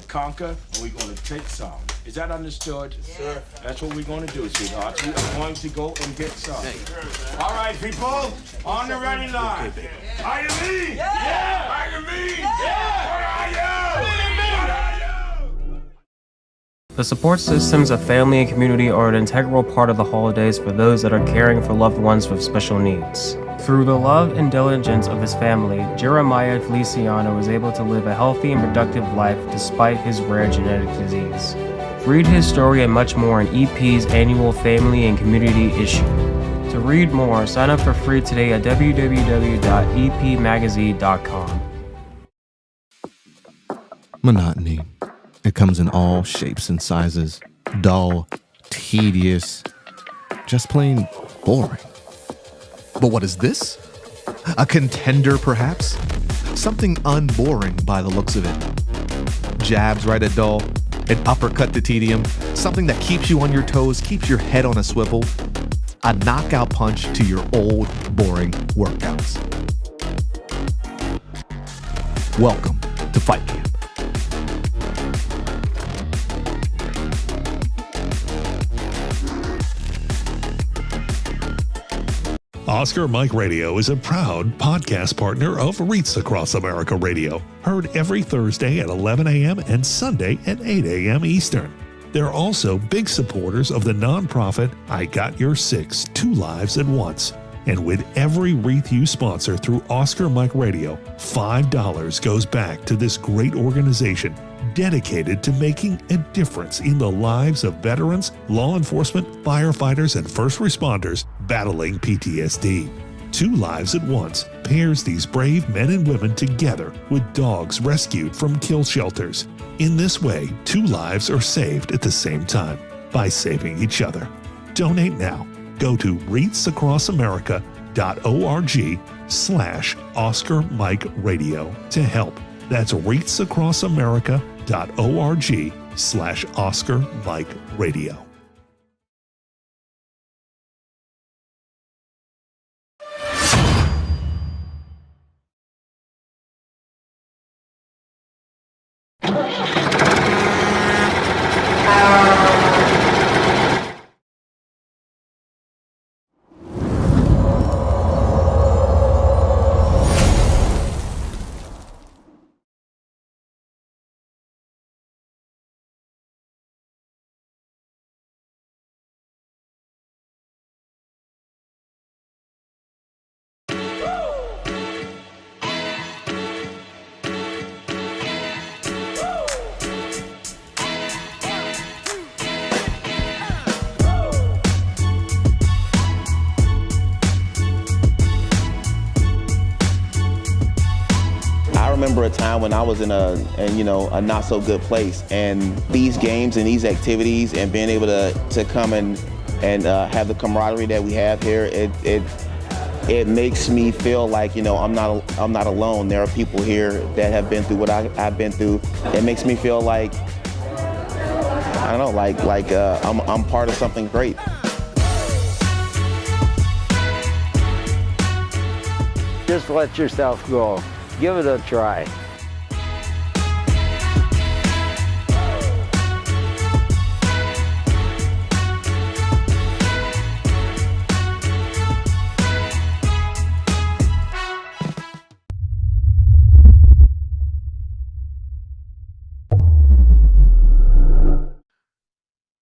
conquer and we're going to take some. Is that understood? Yes, sir. That's what we're going to do, sweethearts. We are going to go and get some. All right, people, on the ready line. Are you me? Yeah! Are you me? Yeah! What are you? What are you? The support systems of family and community are an integral part of the holidays for those that are caring for loved ones with special needs. Through the love and diligence of his family, Jeremiah Feliciano was able to live a healthy and productive life despite his rare genetic disease. Read his story and much more in EP's annual Family and Community issue. To read more, sign up for free today at www.epmagazine.com. Monotony. It comes in all shapes and sizes. Dull, tedious, just plain boring. But what is this? A contender, perhaps? Something unboring by the looks of it. Jabs right at dull, an uppercut to tedium, something that keeps you on your toes, keeps your head on a swivel, a knockout punch to your old, boring workouts. Welcome to Fight Camp. Oscar Mike Radio is a proud podcast partner of Reach Across America Radio, heard every Thursday at 11 a.m. and Sunday at 8 a.m. Eastern. They're also big supporters of the nonprofit I Got Your Six, Two Lives at Once. And with every wreath you sponsor through Oscar Mike Radio, $5 goes back to this great organization dedicated to making a difference in the lives of veterans, law enforcement, firefighters, and first responders battling PTSD. Two Lives at Once pairs these brave men and women together with dogs rescued from kill shelters. In this way, two lives are saved at the same time by saving each other. Donate now. Go to reachacrossamerica.org/Oscar Mike Radio to help. That's reachacrossamerica.org/Oscar Mike Radio. I remember a time when I was in a not so good place, and these games and these activities and being able to come and have the camaraderie that we have here, it makes me feel like I'm not alone. There are people here that have been through what I've been through. It makes me feel like I don't know, I'm part of something great. Just let yourself go. Give it a try.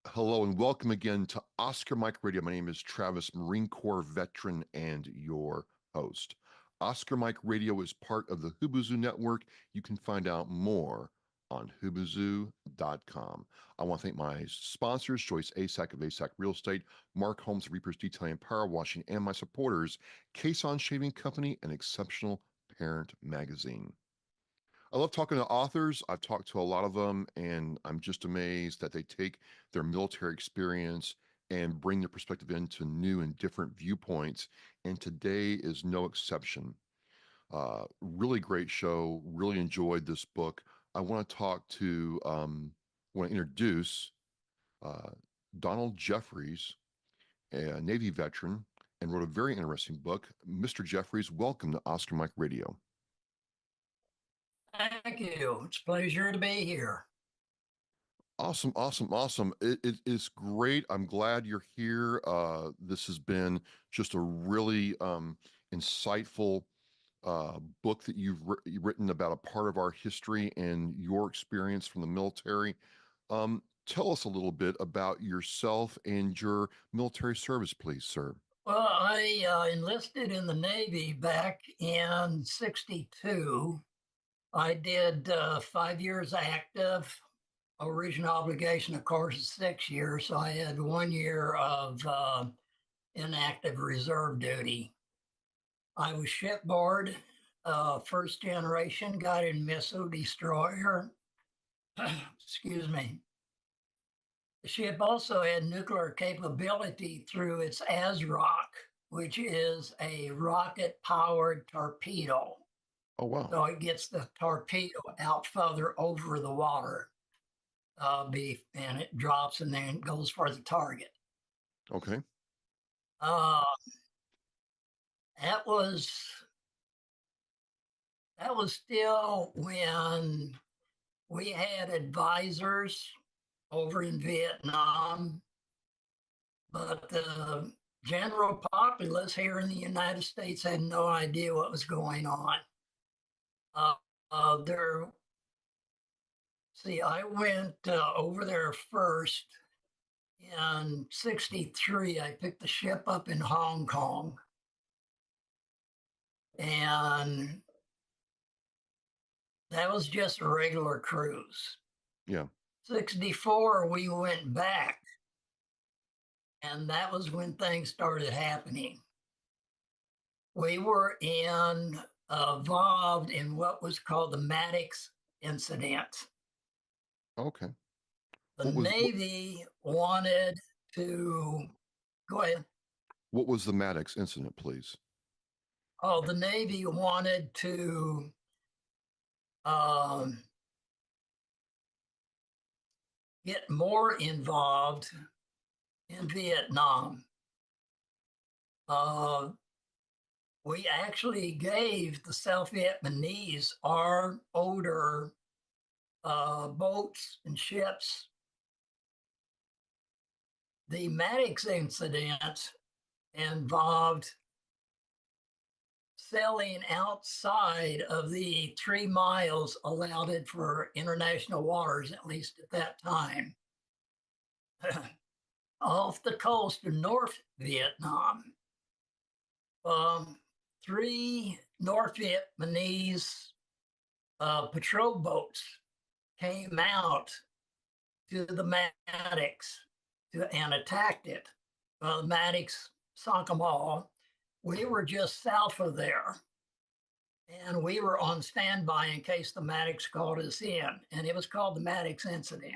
Hello and welcome again to Oscar Mike Radio. My name is Travis, Marine Corps veteran and your host. Oscar Mike Radio is part of the Hubuzoo Network. You can find out more on hubuzoo.com. I want to thank my sponsors, Joyce Asack of Asack Real Estate, Mark Holmes, Reapers Detailing and Power Washing, and my supporters, Cason Shaving Company and Exceptional Parent Magazine. I love talking to authors. I've talked to a lot of them, and I'm just amazed that they take their military experience and bring their perspective into new and different viewpoints. And today is no exception. Really great show. Really enjoyed this book. I want to introduce Donald Jeffries, a Navy veteran, and wrote a very interesting book. Mr. Jeffries, welcome to Oscar Mike Radio. Thank you. It's a pleasure to be here. Awesome, awesome, awesome. It is great. I'm glad you're here. This has been just a really insightful book that you've written about a part of our history and your experience from the military. Tell us a little bit about yourself and your military service, please, sir. Well, I enlisted in the Navy back in '62. I did 5 years active. Original obligation, of course, is 6 years. So I had 1 year of inactive reserve duty. I was shipboard, first generation guided missile destroyer. Excuse me. The ship also had nuclear capability through its ASROC, which is a rocket-powered torpedo. Oh, wow. So it gets the torpedo out further over the water, and it drops and then goes for the target. Okay. Uh, that was still when we had advisors over in Vietnam, but the general populace here in the United States had no idea what was going on. I went over there first in '63. I picked the ship up in Hong Kong, and that was just a regular cruise. Yeah. '64, we went back, and that was when things started happening. We were involved in what was called the Maddox incident. Okay. The Navy wanted to go ahead. What was the Maddox incident, please? Oh, the Navy wanted to get more involved in Vietnam. We actually gave the South Vietnamese our older boats and ships. The Maddox incident involved sailing outside of the 3 miles allotted for international waters, at least at that time, off the coast of North Vietnam. 3 North Vietnamese patrol boats came out to the Maddox and attacked it. The Maddox sunk them all. We were just south of there, and we were on standby in case the Maddox called us in, and it was called the Maddox incident.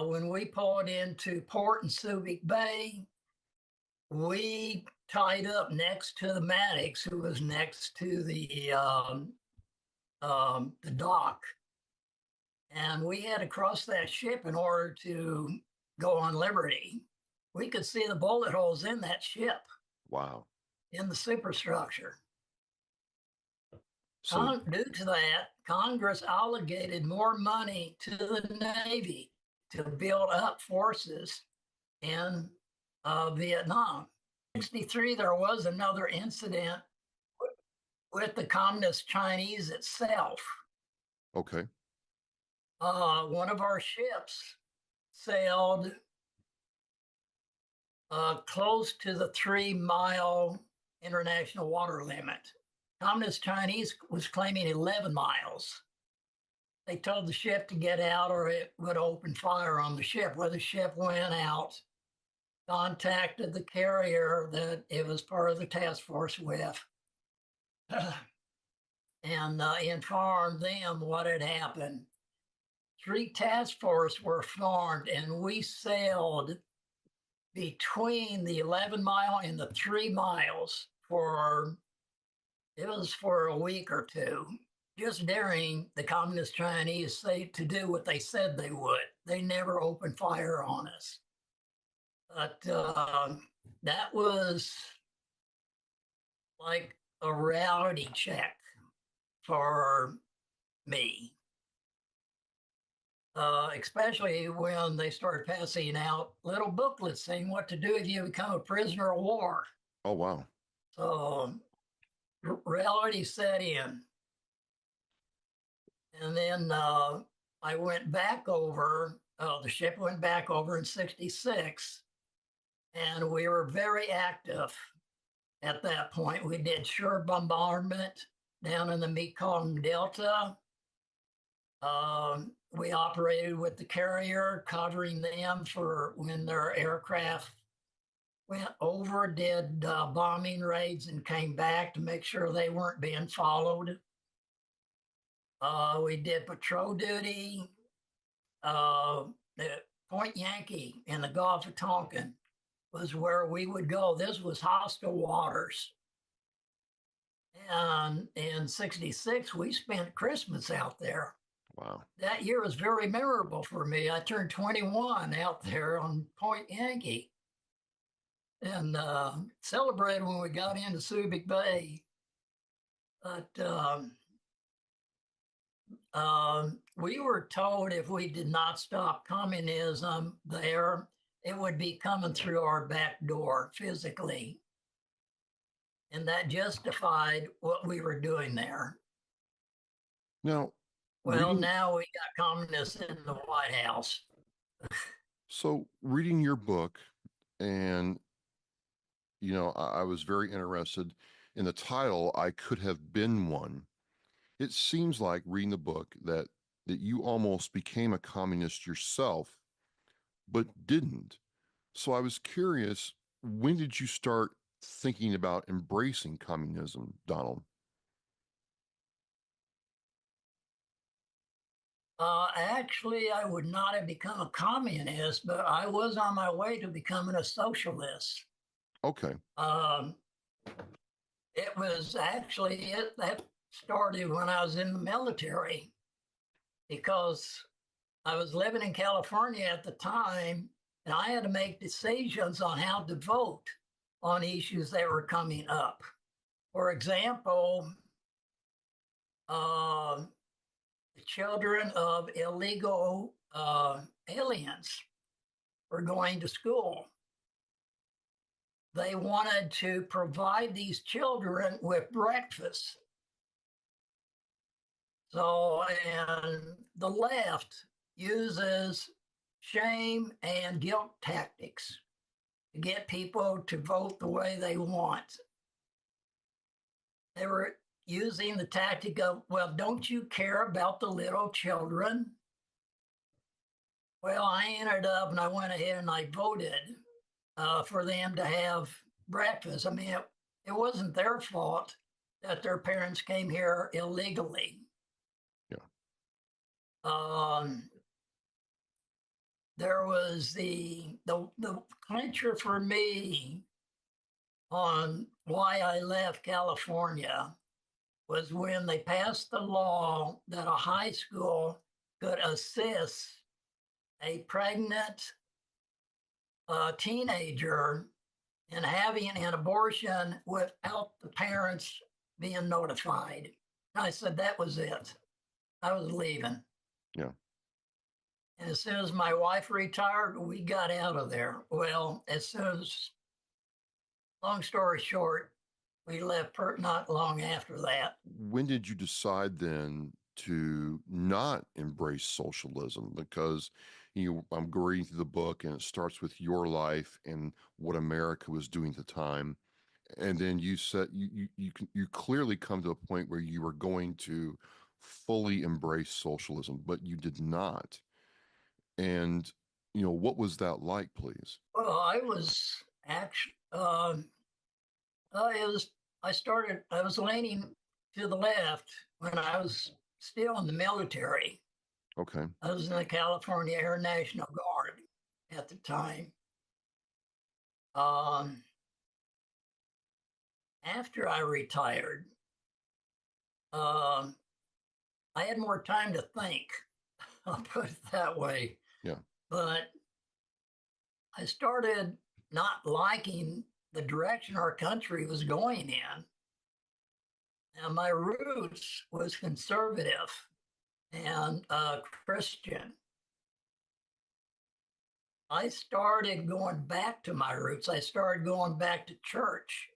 When we pulled into port in Subic Bay, we tied up next to the Maddox, who was next to the dock, and we had to cross that ship in order to go on liberty. We could see the bullet holes in that ship. Wow. In the superstructure. So, due to that, Congress allocated more money to the Navy to build up forces in Vietnam. In '63, there was another incident with the Communist Chinese itself. okay. One of our ships sailed close to the 3-mile international water limit. Communist Chinese was claiming 11 miles. They told the ship to get out or it would open fire on the ship. Well, the ship went out, contacted the carrier that it was part of the task force with, and informed them what had happened. 3 task forces were formed, and we sailed between the 11-mile and the 3 miles for a week or two, just daring the Communist Chinese to do what they said they would. They never opened fire on us. But that was like a reality check for me. especially when they started passing out little booklets saying what to do if you become a prisoner of war. Oh, wow. So reality set in. And then I went back over, the ship went back over in 66, and we were very active at that point. We did shore bombardment down in the Mekong Delta. We operated with the carrier, covering them for when their aircraft went over, did bombing raids, and came back to make sure they weren't being followed. We did patrol duty. The Point Yankee in the Gulf of Tonkin was where we would go. This was hostile waters. And in 66, we spent Christmas out there. Wow. That year was very memorable for me. I turned 21 out there on Point Yankee and celebrated when we got into Subic Bay. But we were told if we did not stop communism there, it would be coming through our back door physically. And that justified what we were doing there. Now, well, now we got communists in the White House. So reading your book, and, you know, I was very interested in the title, I Could Have Been One. It seems like reading the book that you almost became a communist yourself, but didn't. So I was curious, when did you start thinking about embracing communism, Donald? Actually, I would not have become a communist, but I was on my way to becoming a socialist. Okay. It was actually, that started when I was in the military, because I was living in California at the time, and I had to make decisions on how to vote on issues that were coming up. For example, the children of illegal aliens were going to school. They wanted to provide these children with breakfast. So, and the left uses shame and guilt tactics to get people to vote the way they want. They were using the tactic of, well, don't you care about the little children? Well, I ended up and I went ahead and I voted for them to have breakfast. I mean, it wasn't their fault that their parents came here illegally. Yeah. There was the clincher for me on why I left California was when they passed the law that a high school could assist a pregnant teenager in having an abortion without the parents being notified. And I said that was it. I was leaving. Yeah. And as soon as my wife retired, we got out of there. Well, as soon as, long story short, we left not long after that. When did you decide then to not embrace socialism? Because I'm reading through the book and it starts with your life and what America was doing at the time. And then you said you clearly come to a point where you were going to fully embrace socialism, but you did not. And, what was that like, please? Well, I was actually, I was leaning to the left when I was still in the military. Okay. I was in the California Air National Guard at the time. After I retired, I had more time to think. I'll put it that way. Yeah. But I started not liking the direction our country was going in. And my roots was conservative and Christian. I started going back to my roots. I started going back to church.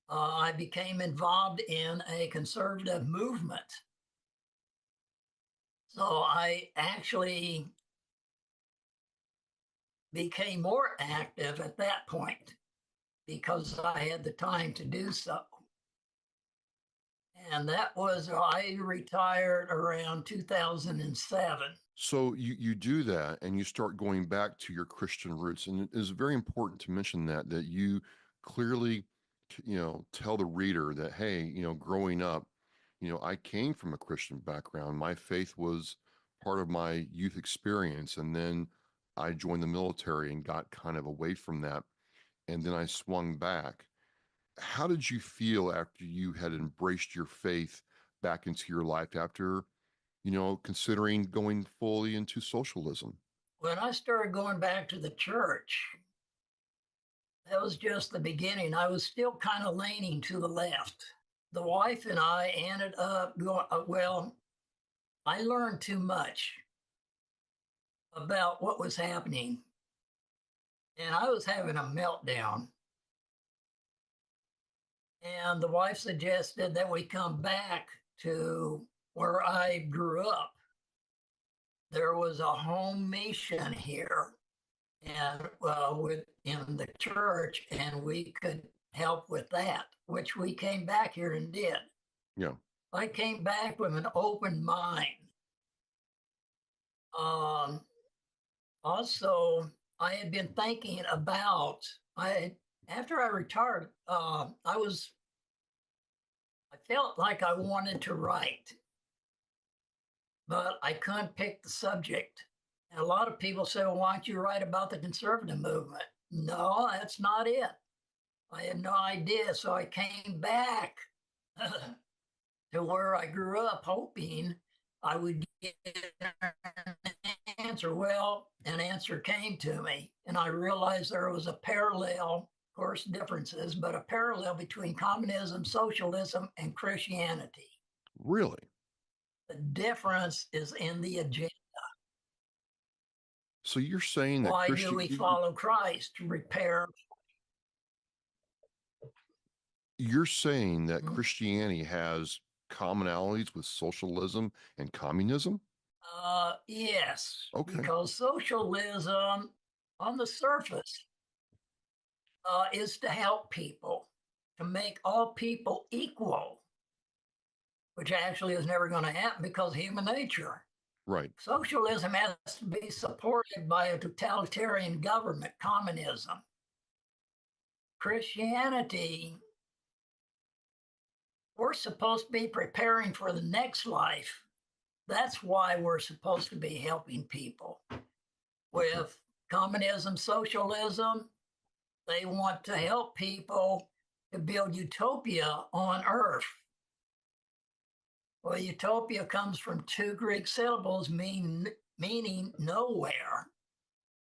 I became involved in a conservative movement. So I actually became more active at that point because I had the time to do so. And that was, I retired around 2007. So you do that and you start going back to your Christian roots. And it is very important to mention that you clearly, tell the reader that, hey, growing up, I came from a Christian background. My faith was part of my youth experience. And then I joined the military and got kind of away from that. And then I swung back. How did you feel after you had embraced your faith back into your life after, considering going fully into socialism? When I started going back to the church, that was just the beginning. I was still kind of leaning to the left. The wife and I ended up going, well, I learned too much about what was happening. And I was having a meltdown. And the wife suggested that we come back to where I grew up. There was a home mission here and within the church, and we could help with that, which we came back here and did. Yeah. I came back with an open mind. Also, I had been thinking about, after I retired, I felt like I wanted to write, but I couldn't pick the subject. And a lot of people say, well, why don't you write about the conservative movement? No, that's not it. I had no idea. So I came back to where I grew up, hoping I would get an answer. Well, an answer came to me, and I realized there was a parallel, of course, differences, but a parallel between communism, socialism, and Christianity. Really? The difference is in the agenda. So you're saying that Why do we follow Christ? To repair. You're saying that Christianity has commonalities with socialism and communism? Yes. Okay. Because socialism, on the surface, is to help people, to make all people equal, which actually is never going to happen because of human nature. Right. Socialism has to be supported by a totalitarian government, communism. Christianity, we're supposed to be preparing for the next life. That's why we're supposed to be helping people. With communism, socialism, they want to help people to build utopia on earth. Well, utopia comes from two Greek syllables meaning nowhere.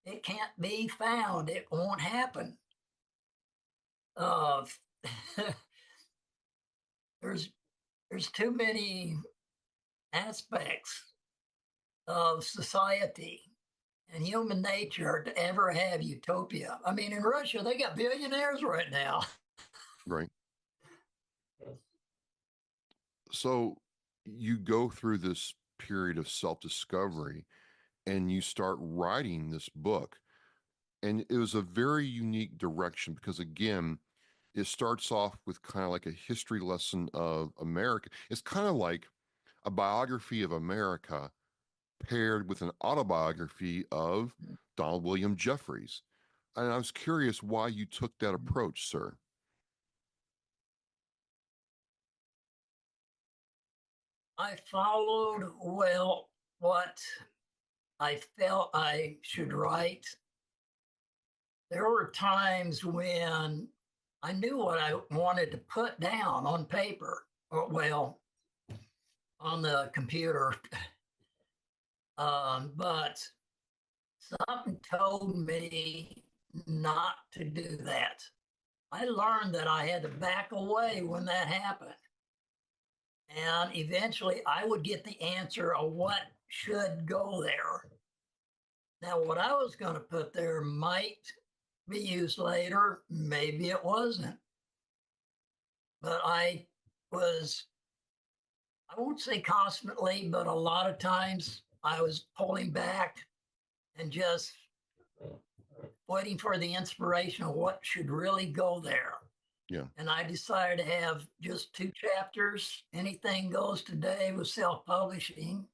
It can't be found. It won't happen. There's too many aspects of society and human nature to ever have utopia. I mean, in Russia, they got billionaires right now. Right. So you go through this period of self-discovery and you start writing this book. And it was a very unique direction because, again, it starts off with kind of like a history lesson of America. It's kind of like a biography of America paired with an autobiography of Donald William Jeffries. And I was curious why you took that approach, sir. I followed, well, what I felt I should write. There were times when I knew what I wanted to put down on paper, or well, on the computer. But something told me not to do that. I learned that I had to back away when that happened. And eventually I would get the answer of what should go there. Now, what I was going to put there might be used later. Maybe it wasn't. But I won't say constantly, but a lot of times I was pulling back and just waiting for the inspiration of what should really go there. Yeah. And I decided to have just 2 chapters. Anything goes today with self-publishing,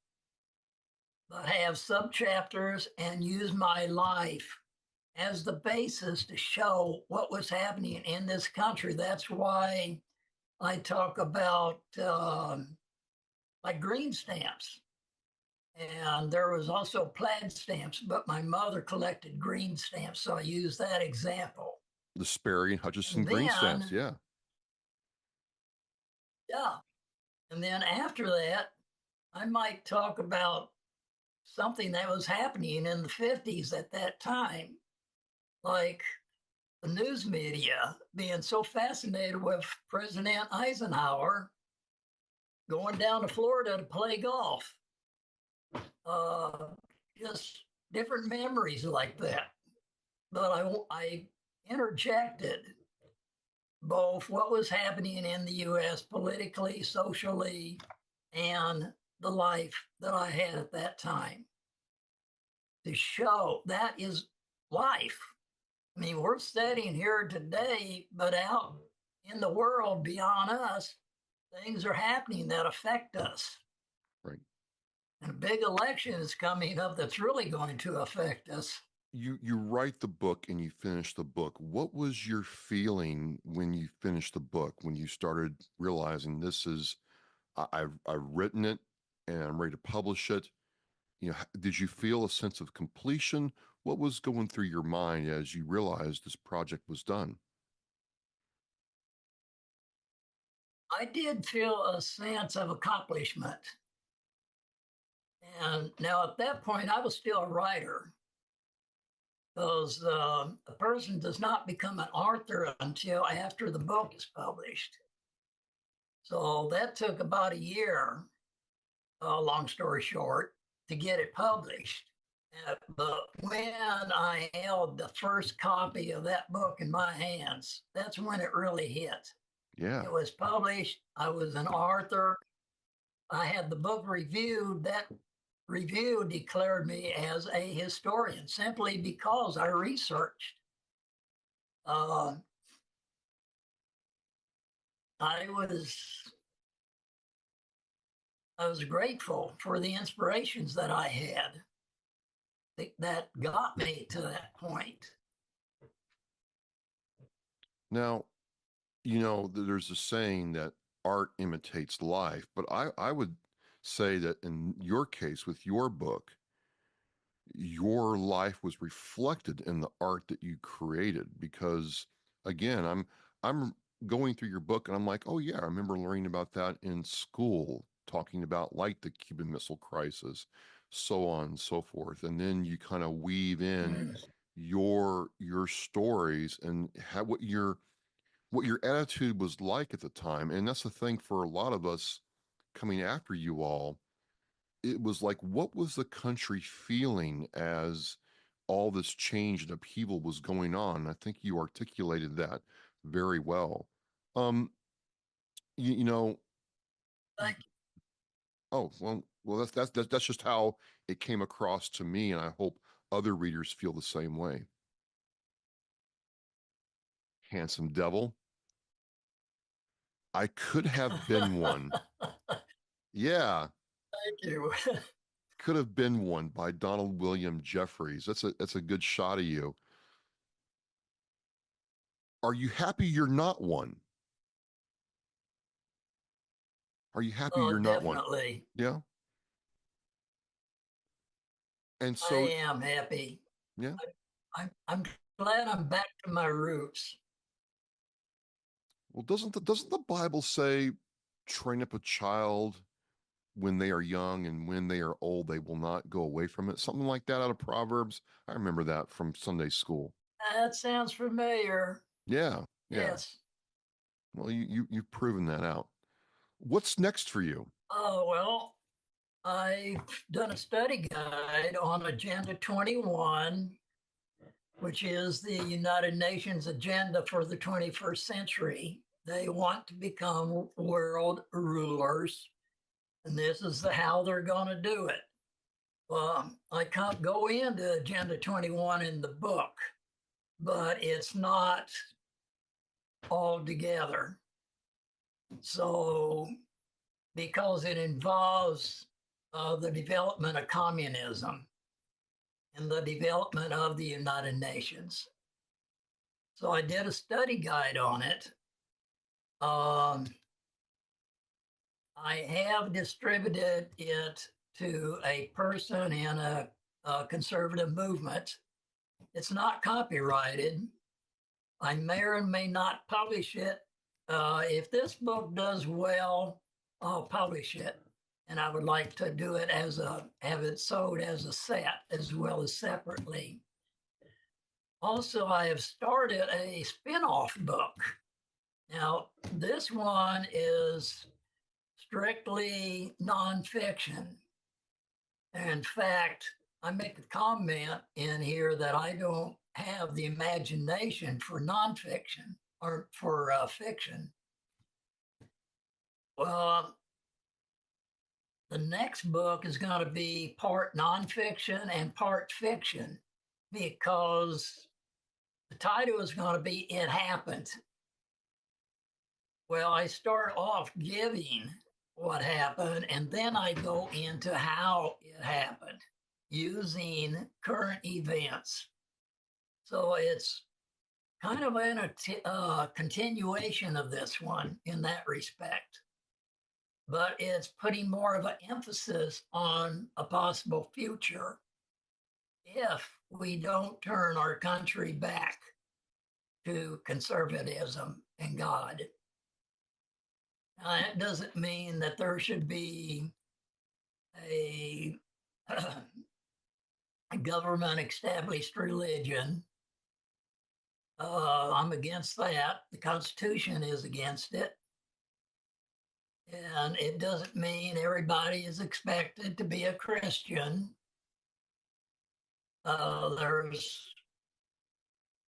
but have sub-chapters and use my life as the basis to show what was happening in this country. That's why I talk about like green stamps. And there was also plaid stamps, but my mother collected green stamps, so I use that example. The Sperry and Hutchinson And green then- stamps. Yeah. Yeah. And then after that, I might talk about something that was happening in the 50s at that time, like the news media being so fascinated with President Eisenhower going down to Florida to play golf. Just different memories like that. But I interjected both what was happening in the U.S. politically, socially, and the life that I had at that time to show that is life. I mean, we're sitting here today, but out in the world beyond us, things are happening that affect us. Right. And a big election is coming up that's really going to affect us. You write the book and you finish the book. What was your feeling when you finished the book, when you started realizing this is, I've written it and I'm ready to publish it? You know, did you feel a sense of completion? What was going through your mind as you realized this project was done? I did feel a sense of accomplishment. And now at that point, I was still a writer, because a person does not become an author until after the book is published. So that took about a year, long story short, to get it published. But when I held the first copy of that book in my hands, that's when it really hit. Yeah. It was published. I was an author. I had the book reviewed. That review declared me as a historian simply because I researched. I was grateful for the inspirations that I had that got me to that point. Now, you know, there's a saying that art imitates life, but I would say that in your case, with your book, your life was reflected in the art that you created. Because again, I'm going through your book and I'm like, oh yeah, I remember learning about that in school, talking about like the Cuban Missile Crisis, so on and so forth. And then you kind of weave in your stories and what your attitude was like at the time. And that's the thing for a lot of us coming after you all. It was like, what was the country feeling as all this change and upheaval was going on? I think you articulated that very well. You know, Thank you. oh, well, that's just how it came across to me. And I hope other readers feel the same way. Handsome devil. I could have been one. Yeah. Thank you. Could have been one by Donald William Jefferies. That's a good shot of you. Are you happy you're not one? Are you happy you're not one? Definitely. Yeah. And I so, am happy. yeah. I'm glad I'm back to my roots. Well, doesn't the Bible say, train up a child when they are young, and when they are old, they will not go away from it? Something like that out of Proverbs. I remember that from Sunday school. That sounds familiar. Yeah. Yeah. Yes. Well, you've proven that out. What's next for you? Oh, well, I've done a study guide on Agenda 21, which is the United Nations agenda for the 21st century. They want to become world rulers, and this is how they're going to do it. Well, I can't go into Agenda 21 in the book, but it's not all together. So, because it involves the development of communism and the development of the United Nations. So I did a study guide on it. I have distributed it to a person in a conservative movement. It's not copyrighted. I may or may not publish it. If this book does well, I'll publish it. And I would like to do it have it sold as a set as well as separately. Also, I have started a spin-off book. Now, this one is strictly nonfiction. In fact, I make a comment in here that I don't have the imagination for nonfiction or for fiction. Well, the next book is going to be part nonfiction and part fiction because the title is going to be It Happened. Well, I start off giving what happened, and then I go into how it happened using current events. So it's kind of a continuation of this one in that respect. But it's putting more of an emphasis on a possible future if we don't turn our country back to conservatism and God. Now, that doesn't mean that there should be a government-established religion. I'm against that. The Constitution is against it. And it doesn't mean everybody is expected to be a Christian. There's,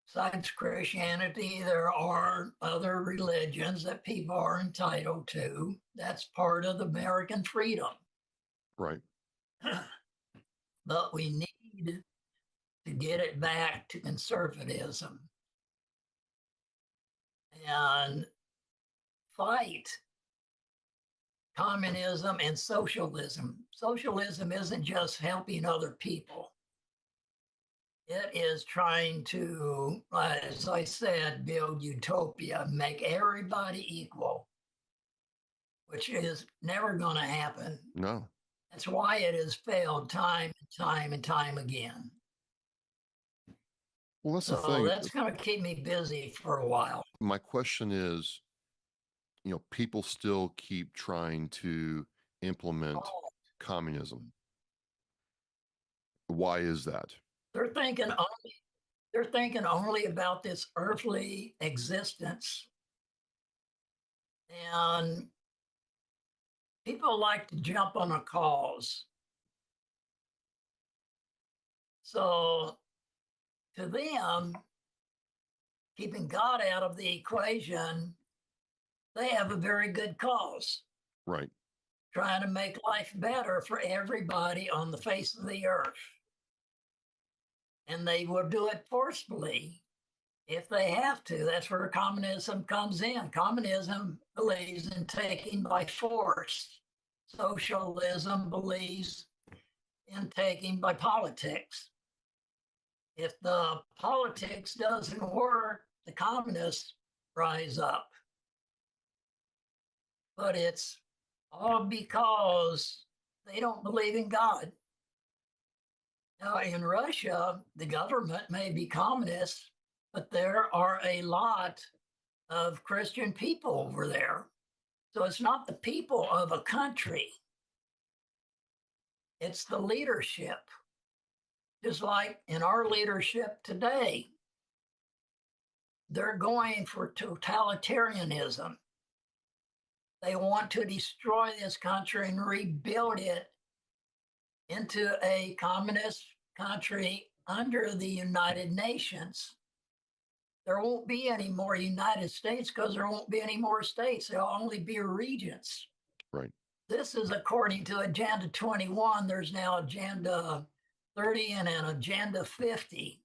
besides Christianity, there are other religions that people are entitled to. That's part of American freedom. Right. But we need to get it back to conservatism and fight communism and socialism. Socialism isn't just helping other people. It is trying to, as I said, build utopia, make everybody equal, which is never going to happen. No. That's why it has failed time and time and time again. Well, that's So the thing. that's going to keep me busy for a while. My question is, people still keep trying to implement communism. Why is that? They're thinking only about this earthly existence. And people like to jump on a cause. So to them, keeping God out of the equation, they have a very good cause. Right. Trying to make life better for everybody on the face of the earth. And they will do it forcefully if they have to. That's where communism comes in. Communism believes in taking by force. Socialism believes in taking by politics. If the politics doesn't work, the communists rise up. But it's all because they don't believe in God. Now, in Russia, the government may be communist, but there are a lot of Christian people over there. So it's not the people of a country. It's the leadership. Just like in our leadership today, they're going for totalitarianism. They want to destroy this country and rebuild it into a communist country under the United Nations. There won't be any more United States because there won't be any more states. There'll only be regions. Right. This is according to Agenda 21. There's now Agenda 30 and an Agenda 50.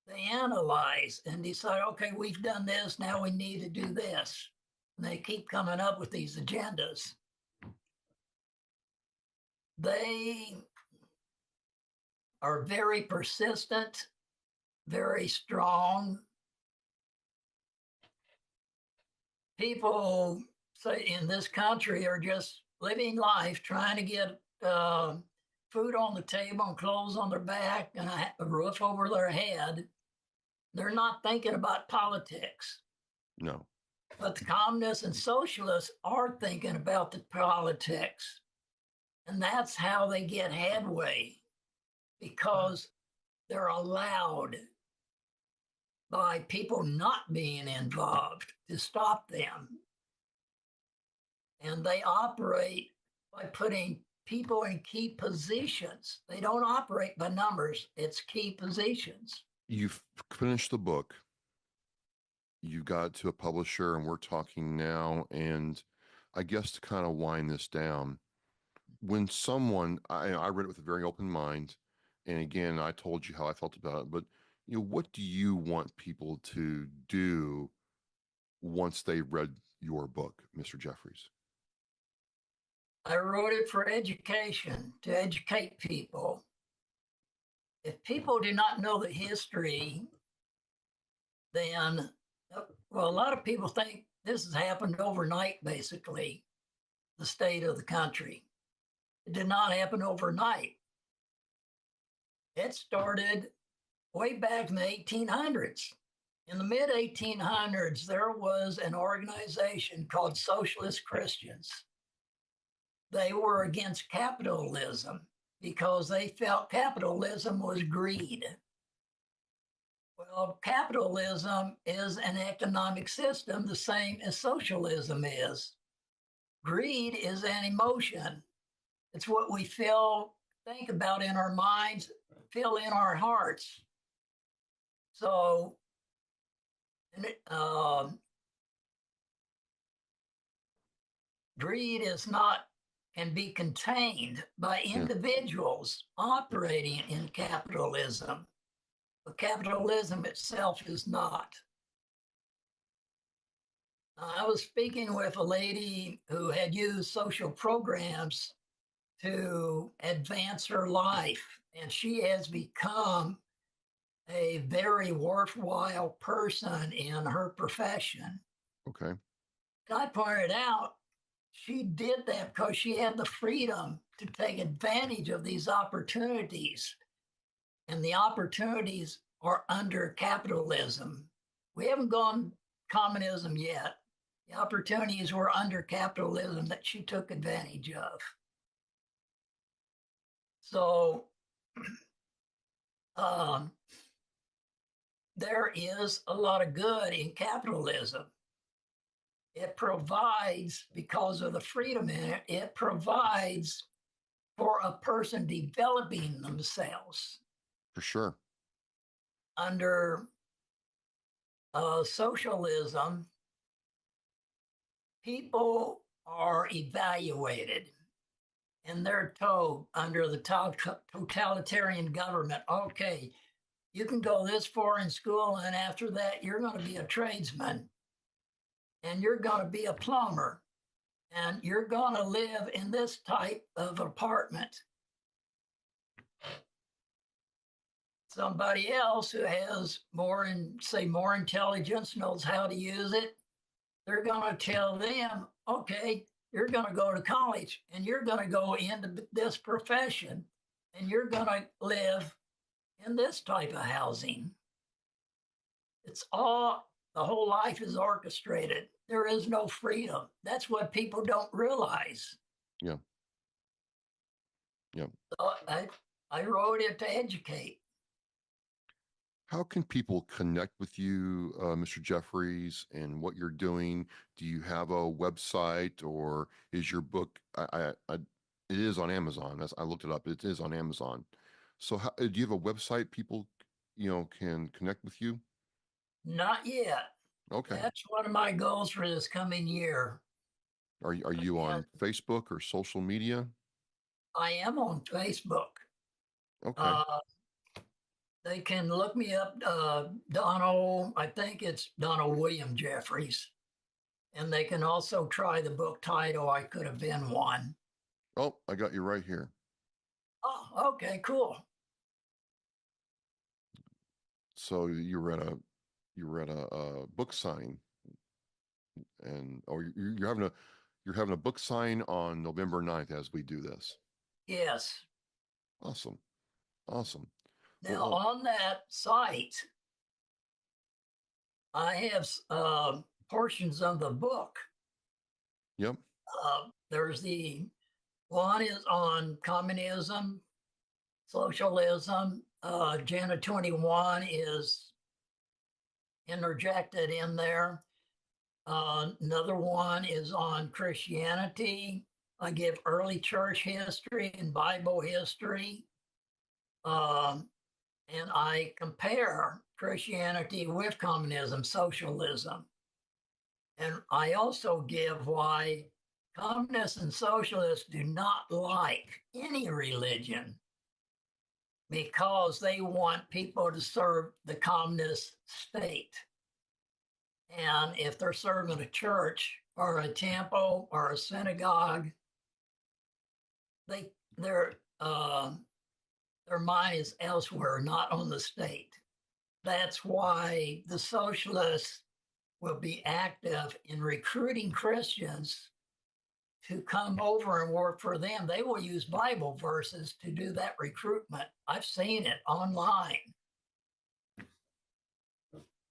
They analyze and decide, okay, we've done this, now we need to do this. And they keep coming up with these agendas. They are very persistent, very strong. People say in this country are just living life, trying to get food on the table and clothes on their back and a roof over their head. They're not thinking about politics. No. But the communists and socialists are thinking about the politics. And that's how they get headway, because they're allowed by people not being involved to stop them. And they operate by putting people in key positions. They don't operate by numbers, it's key positions. You've finished the book. You got to a publisher, and we're talking now. And I guess to kind of wind this down, when someone, I read it with a very open mind. And again, I told you how I felt about it. But what do you want people to do once they read your book, Mr. Jeffries? I wrote it for education, to educate people. If people do not know the history, then, well, a lot of people think this has happened overnight, basically, the state of the country. It did not happen overnight. It started way back in the 1800s. In the mid 1800s, there was an organization called Socialist Christians. They were against capitalism because they felt capitalism was greed. Well, capitalism is an economic system the same as socialism is. Greed is an emotion. It's what we feel, think about in our minds, feel in our hearts. So, greed is not, can be contained by individuals operating in capitalism, but capitalism itself is not. I was speaking with a lady who had used social programs to advance her life, and she has become a very worthwhile person in her profession. Okay. And I pointed out she did that because she had the freedom to take advantage of these opportunities. And the opportunities are under capitalism. We haven't gone communism yet. The opportunities were under capitalism that she took advantage of. So there is a lot of good in capitalism. It provides, because of the freedom in it, it provides for a person developing themselves. For sure. Under socialism, people are evaluated and they're told under the totalitarian government, okay, you can go this far in school, and after that, you're going to be a tradesman, and you're going to be a plumber, and you're going to live in this type of apartment. Somebody else who has more intelligence, knows how to use it, they're going to tell them, okay, you're going to go to college and you're going to go into this profession and you're going to live in this type of housing. It's all, the whole life is orchestrated. There is no freedom. That's what people don't realize. Yeah. Yeah. So I wrote it to educate. How can people connect with you, Mr. Jeffries, and what you're doing? Do you have a website, or is your book? It is on Amazon. I looked it up. It is on Amazon. So do you have a website people, can connect with you? Not yet. Okay. That's one of my goals for this coming year. Are you on Facebook or social media? I am on Facebook. Okay. They can look me up, Donald, I think it's Donald William Jeffries. And they can also try the book title, I Could Have Been One. Oh, I got you right here. Oh, okay, cool. So you were at a book signing, and you're having a book sign on November 9th as we do this. Yes. Awesome. Awesome. Now, Well, on that site, I have portions of the book. yep. There's one is on communism, socialism. Jana 21 is interjected in there. Another one is on Christianity. I give early church history and Bible history. And I compare Christianity with communism, socialism. And I also give why communists and socialists do not like any religion because they want people to serve the communist state. And if they're serving a church or a temple or a synagogue, their mind is elsewhere, not on the state. That's why the socialists will be active in recruiting Christians to come over and work for them. They will use Bible verses to do that recruitment. I've seen it online.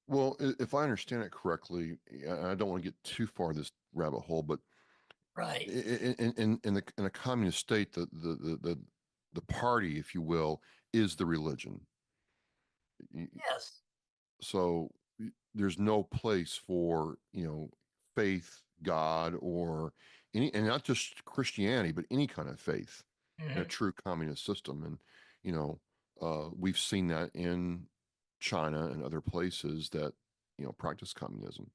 Well, if I understand it correctly, I don't want to get too far this rabbit hole, but right in a communist state, the party, if you will, is the religion. Yes. So there's no place for faith, God, or any, and not just Christianity, but any kind of faith in a true communist system. And we've seen that in China and other places that practice communism.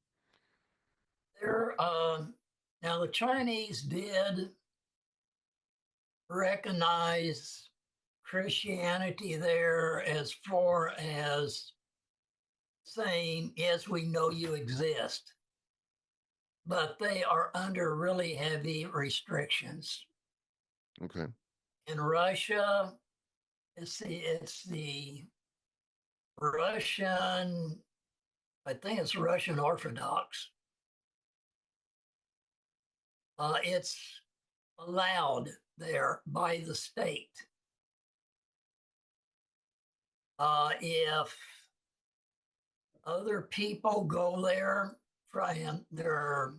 Now the Chinese did recognize Christianity there as far as saying, yes, we know you exist, but they are under really heavy restrictions. Okay. In Russia, it's the Russian, I think it's Russian Orthodox. It's allowed there by the state. If other people go there from their,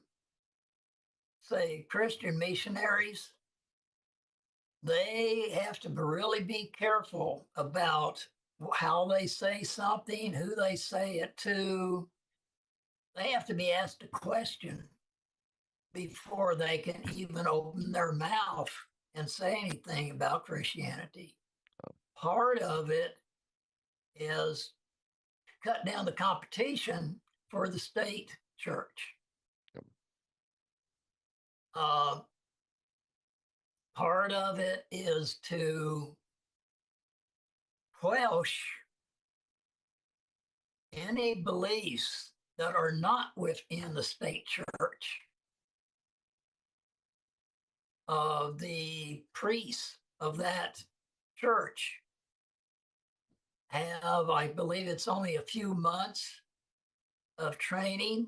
say, Christian missionaries, they have to really be careful about how they say something, who they say it to. They have to be asked a question before they can even open their mouth and say anything about Christianity. Part of it is cut down the competition for the state church. Yep. Part of it is to quench any beliefs that are not within the state church. The priests of that church have, I believe it's only a few months of training.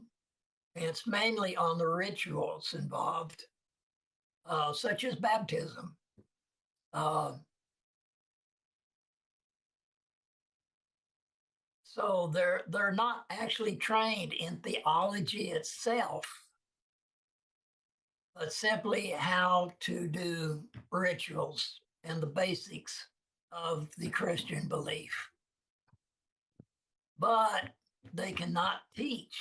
And it's mainly on the rituals involved, such as baptism. So they're not actually trained in theology itself, but simply how to do rituals and the basics of the Christian belief. But they cannot teach.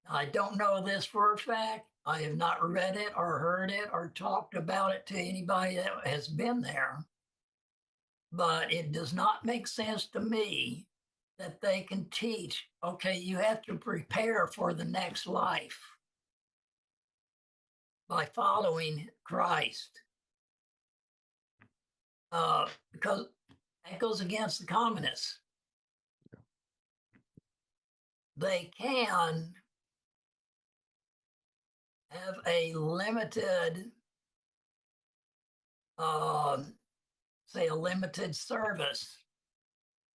I don't know this for a fact. I have not read it or heard it or talked about it to anybody that has been there. But it does not make sense to me that they can teach, okay, you have to prepare for the next life by following Christ. Because that goes against the communists. They can have a limited, say a limited service,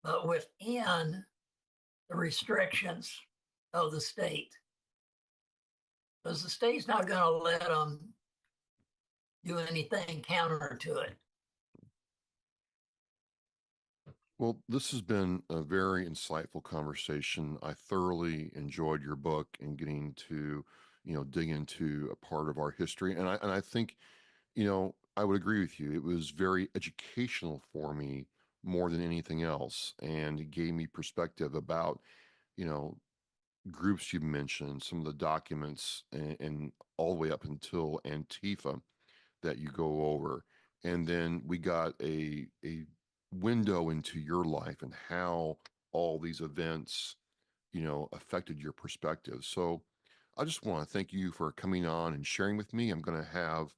but within the restrictions of the state. Because the state's not going to let them do anything counter to it. Well, this has been a very insightful conversation. I thoroughly enjoyed your book and getting to, dig into a part of our history. And I think, I would agree with you. It was very educational for me more than anything else. And it gave me perspective about, groups you mentioned, some of the documents and all the way up until Antifa that you go over. And then we got a window into your life and how all these events, affected your perspective. So I just want to thank you for coming on and sharing with me. I'm going to have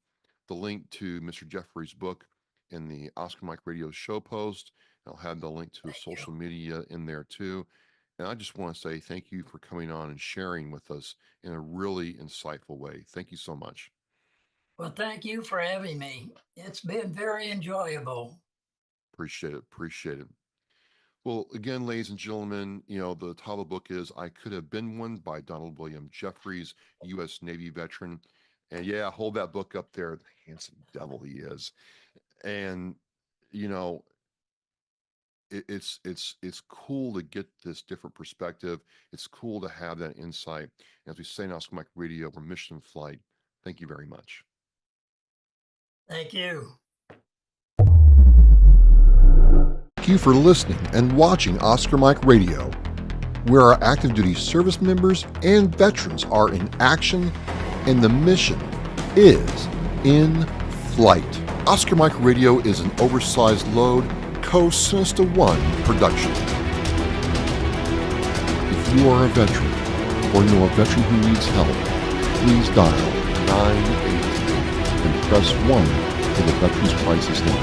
the link to Mr. Jeffries' book in the Oscar Mike Radio show post. I'll have the link to his social media in there too. And I just want to say thank you for coming on and sharing with us in a really insightful way. Thank you so much. Well, thank you for having me. It's been very enjoyable. Appreciate it. Appreciate it. Well, again, ladies and gentlemen, the title of the book is I Could Have Been One by Donald William Jeffries, U.S. Navy veteran. And yeah, hold that book up there. The handsome devil he is. And, it's cool to get this different perspective. It's cool to have that insight. As we say in Oscar Mike Radio, we're mission flight. Thank you very much. Thank you. Thank you for listening and watching Oscar Mike Radio, where our active duty service members and veterans are in action and the mission is in flight. Oscar Mike Radio is an oversized load Co-Sinista One production. If you are a veteran or know a veteran who needs help, please dial 988 and press 1 for the Veterans Crisis Line.